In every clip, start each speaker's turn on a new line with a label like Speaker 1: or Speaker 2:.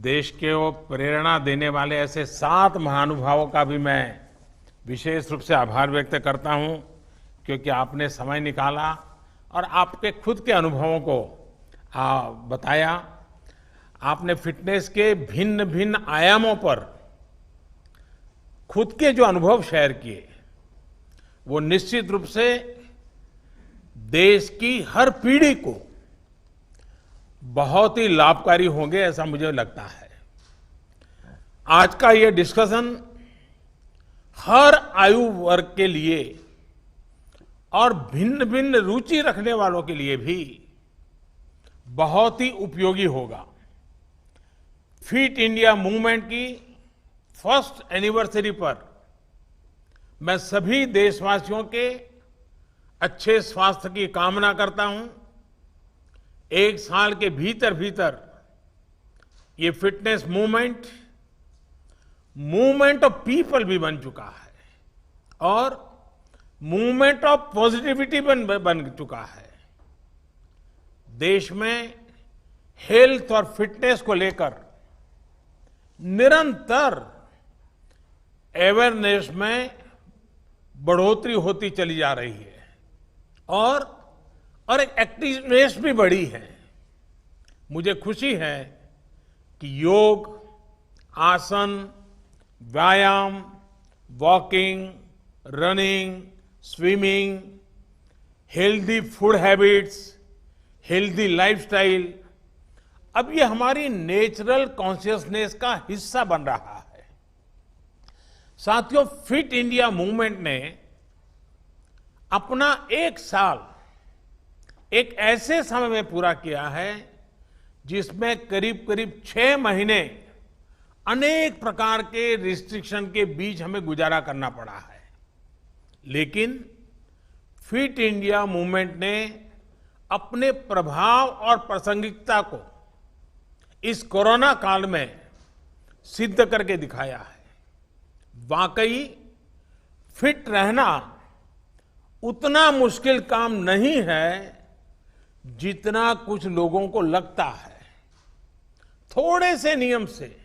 Speaker 1: देश के वो प्रेरणा देने वाले ऐसे 7 महानुभावों का भी मैं विशेष रूप से आभार व्यक्त करता हूं, क्योंकि आपने समय निकाला और आपके खुद के अनुभवों को बताया। आपने फिटनेस के भिन्न भिन्न आयामों पर खुद के जो अनुभव शेयर किए, वो निश्चित रूप से देश की हर पीढ़ी को बहुत ही लाभकारी होंगे, ऐसा मुझे लगता है। आज का ये डिस्कशन हर आयु वर्ग के लिए और भिन्न भिन्न रुचि रखने वालों के लिए भी बहुत ही उपयोगी होगा। फिट इंडिया मूवमेंट की फर्स्ट एनिवर्सरी पर मैं सभी देशवासियों के अच्छे स्वास्थ्य की कामना करता हूं। एक साल के भीतर भीतर ये फिटनेस मूवमेंट ऑफ पीपल भी बन चुका है और मूवमेंट ऑफ पॉजिटिविटी बन चुका है। देश में हेल्थ और फिटनेस को लेकर निरंतर अवेयरनेस में बढ़ोतरी होती चली जा रही है और एक एक्टिवनेस भी बढ़ी है। मुझे खुशी है कि योग, आसन, व्यायाम, walking, running, swimming, healthy food habits, healthy lifestyle अब ये हमारी नेचुरल कॉन्शियसनेस का हिस्सा बन रहा है। साथियों, फिट इंडिया मूवमेंट ने अपना 1 साल एक ऐसे समय में पूरा किया है जिसमें करीब करीब 6 महीने अनेक प्रकार के रिस्ट्रिक्शन के बीच हमें गुजारा करना पड़ा है। लेकिन फिट इंडिया मूवमेंट ने अपने प्रभाव और प्रासंगिकता को इस कोरोना काल में सिद्ध करके दिखाया है। वाकई फिट रहना उतना मुश्किल काम नहीं है जितना कुछ लोगों को लगता है। थोड़े से नियम से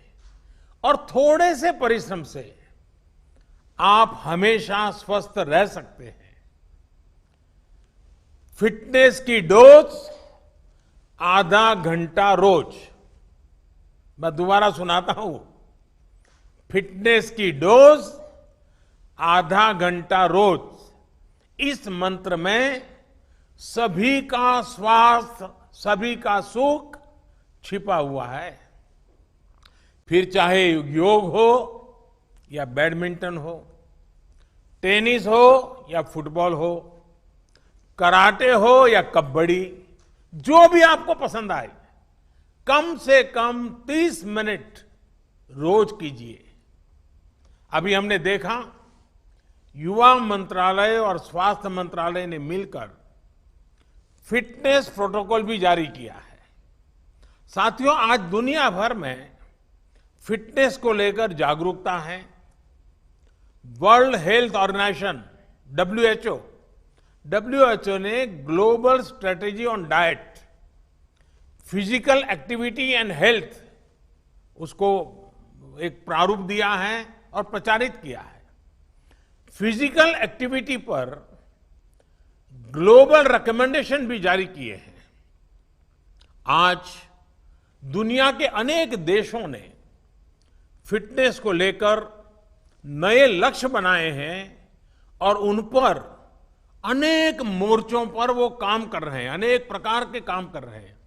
Speaker 1: और थोड़े से परिश्रम से आप हमेशा स्वस्थ रह सकते हैं। फिटनेस की डोज आधा घंटा रोज। मैं दोबारा सुनाता हूं, फिटनेस की डोज आधा घंटा रोज। इस मंत्र में सभी का स्वास्थ्य, सभी का सुख छिपा हुआ है। फिर चाहे योग हो या बैडमिंटन हो, टेनिस हो या फुटबॉल हो, कराटे हो या कबड्डी, जो भी आपको पसंद आए, कम से कम 30 मिनट रोज कीजिए। अभी हमने देखा युवा मंत्रालय और स्वास्थ्य मंत्रालय ने मिलकर फिटनेस प्रोटोकॉल भी जारी किया है। साथियों, आज दुनिया भर में फिटनेस को लेकर जागरूकता है। वर्ल्ड हेल्थ ऑर्गेनाइजेशन WHO ने global strategy on diet, physical activity and health उसको एक प्रारूप दिया है और प्रचारित किया है। फिजिकल एक्टिविटी पर ग्लोबल रिकमेंडेशन भी जारी किए हैं। आज दुनिया के अनेक देशों ने फिटनेस को लेकर नए लक्ष्य बनाए हैं और उन पर अनेक मोर्चों पर वो काम कर रहे हैं, अनेक प्रकार के काम कर रहे हैं।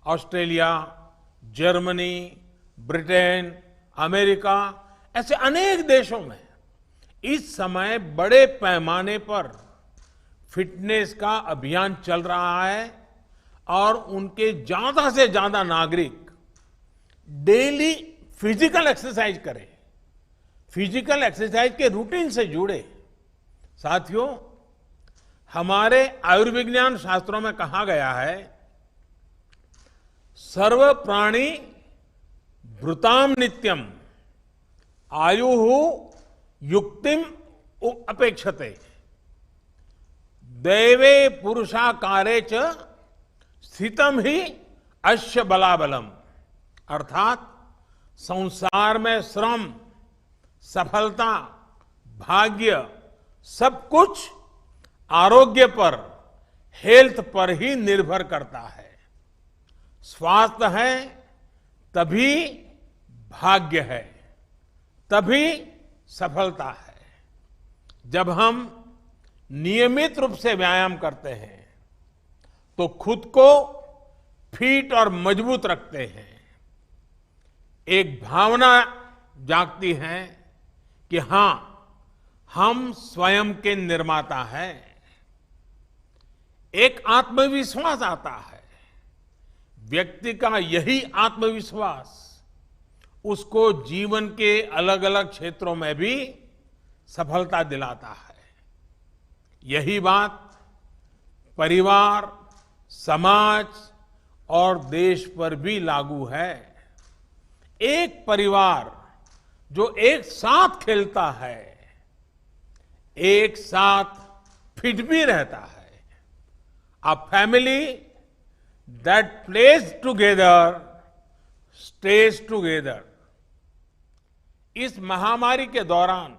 Speaker 1: ऑस्ट्रेलिया, जर्मनी, ब्रिटेन, अमेरिका, ऐसे अनेक देशों में इस समय बड़े पैमाने पर फिटनेस का अभियान चल रहा है और उनके ज्यादा से ज्यादा नागरिक डेली फिजिकल एक्सरसाइज करें, फिजिकल एक्सरसाइज के रूटीन से जुड़े। साथियों, हमारे आयुर्विज्ञान शास्त्रों में कहा गया है, सर्व प्राणी भृताम नित्यम आयु युक्तिम अपेक्षते दैवे पुरुषाकारे च स्थितम ही अश्य बलाबलम। अर्थात संसार में श्रम, सफलता, भाग्य सब कुछ आरोग्य पर, हेल्थ पर ही निर्भर करता है। स्वास्थ्य है तभी भाग्य है, तभी सफलता है। जब हम नियमित रूप से व्यायाम करते हैं तो खुद को फिट और मजबूत रखते हैं। एक भावना जागती है कि हां, हम स्वयं के निर्माता हैं। एक आत्मविश्वास आता है। व्यक्ति का यही आत्मविश्वास उसको जीवन के अलग अलग क्षेत्रों में भी सफलता दिलाता है। यही बात परिवार, समाज और देश पर भी लागू है। एक परिवार जो एक साथ खेलता है, एक साथ फिट भी रहता है। A family that plays together stays together। इस महामारी के दौरान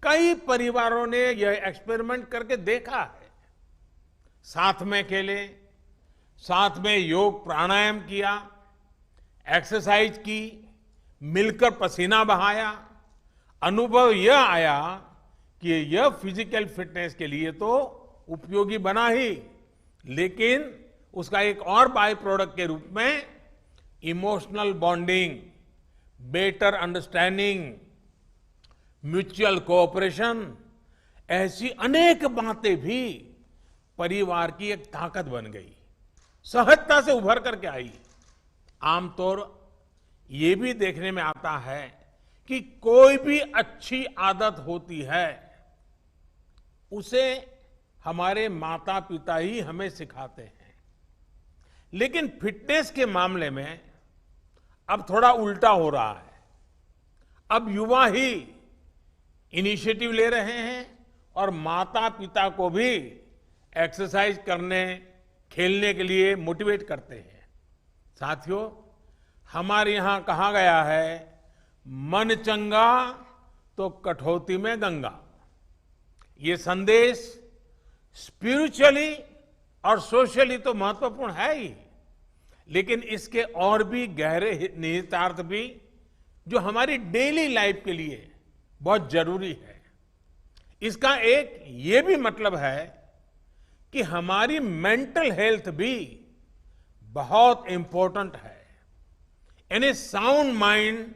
Speaker 1: कई परिवारों ने यह एक्सपेरिमेंट करके देखा है। साथ में खेले, साथ में योग प्राणायाम किया, एक्सरसाइज की, मिलकर पसीना बहाया। अनुभव यह आया कि यह फिजिकल फिटनेस के लिए तो उपयोगी बना ही, लेकिन उसका एक और बाय प्रोडक्ट के रूप में emotional bonding, better understanding, mutual cooperation, ऐसी अनेक बातें भी परिवार की एक ताकत बन गई, सहजता से उभर करके आई। आमतौर ये भी देखने में आता है कि कोई भी अच्छी आदत होती है, उसे हमारे माता पिता ही हमें सिखाते हैं। लेकिन फिटनेस के मामले में अब थोड़ा उल्टा हो रहा है। अब युवा ही इनिशिएटिव ले रहे हैं और माता पिता को भी एक्सरसाइज करने, खेलने के लिए मोटिवेट करते हैं। साथियों, हमारे यहां कहा गया है, मन चंगा तो कठौती में गंगा। ये संदेश स्पिरिचुअली और सोशली तो महत्वपूर्ण है ही, लेकिन इसके और भी गहरे निहितार्थ भी जो हमारी डेली लाइफ के लिए बहुत जरूरी है। इसका एक ये भी मतलब है कि हमारी मेंटल हेल्थ भी बहुत इंपॉर्टेंट है। यानी sound mind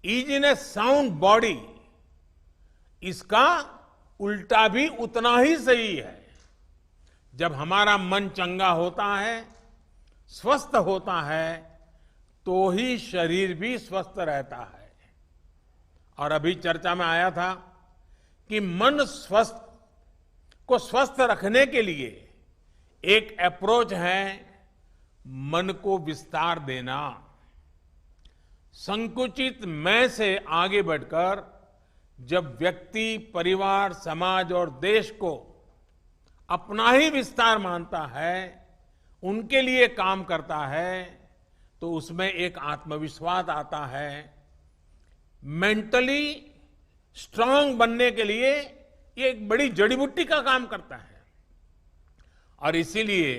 Speaker 1: is in A sound body, इसका उल्टा भी उतना ही सही है। जब हमारा मन चंगा होता है, स्वस्थ होता है, तो ही शरीर भी स्वस्थ रहता है। और अभी चर्चा में आया था कि मन को स्वस्थ रखने के लिए एक अप्रोच है मन को विस्तार देना। संकुचित मैं से आगे बढ़कर जब व्यक्ति, परिवार, समाज और देश को अपना ही विस्तार मानता है, उनके लिए काम करता है, तो उसमें एक आत्मविश्वास आता है। मेंटली स्ट्रांग बनने के लिए ये एक बड़ी जड़ी बूटी का काम करता है। और इसीलिए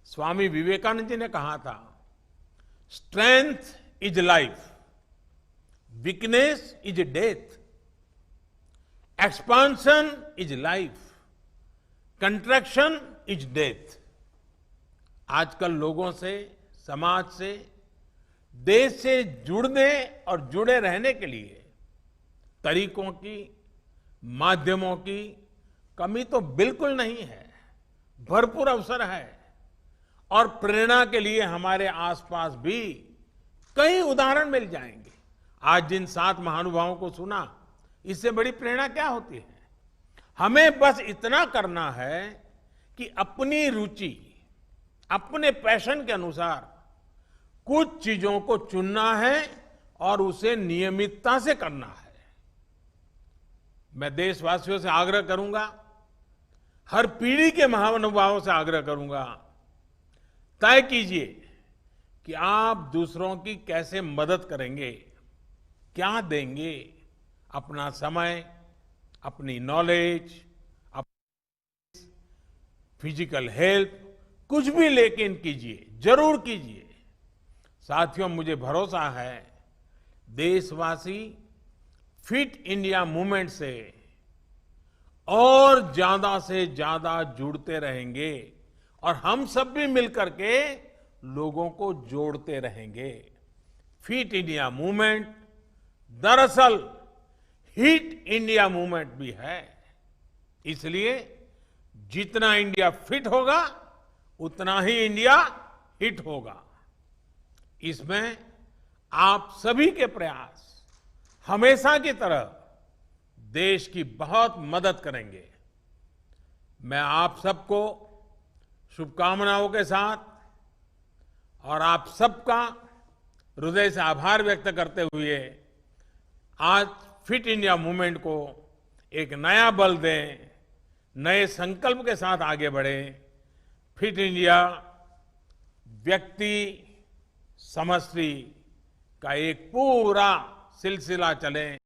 Speaker 1: स्वामी विवेकानंद जी ने कहा था, strength is life, weakness is death, expansion is life, contraction is death. आजकल लोगों से, समाज से, देश से जुड़ने और जुड़े रहने के लिए तरीकों की, माध्यमों की कमी तो बिल्कुल नहीं है, भरपूर अवसर है। और प्रेरणा के लिए हमारे आसपास भी कई उदाहरण मिल जाएंगे। आज जिन 7 महानुभावों को सुना, इससे बड़ी प्रेरणा क्या होती है? हमें बस इतना करना है कि अपनी रुचि, अपने पैशन के अनुसार कुछ चीजों को चुनना है और उसे नियमितता से करना है। मैं देशवासियों से आग्रह करूंगा, हर पीढ़ी के महानुभावों से आग्रह करूंगा, तय कीजिए कि आप दूसरों की कैसे मदद करेंगे, क्या देंगे, अपना समय, अपनी नॉलेज, फिजिकल हेल्प, कुछ भी लेकिन कीजिए, जरूर कीजिए। साथियों, मुझे भरोसा है देशवासी फिट इंडिया मूवमेंट से और ज्यादा से ज्यादा जुड़ते रहेंगे और हम सब भी मिलकर के लोगों को जोड़ते रहेंगे। फिट इंडिया मूवमेंट दरअसल हिट इंडिया मूवमेंट भी है। इसलिए जितना इंडिया फिट होगा उतना ही इंडिया हिट होगा। इसमें आप सभी के प्रयास हमेशा की तरह देश की बहुत मदद करेंगे। मैं आप सबको शुभकामनाओं के साथ और आप सबका हृदय से आभार व्यक्त करते हुए आज फिट इंडिया मूवमेंट को एक नया बल दें, नए संकल्प के साथ आगे बढ़ें। फिट इंडिया व्यक्ति समष्टि का एक पूरा सिलसिला चले।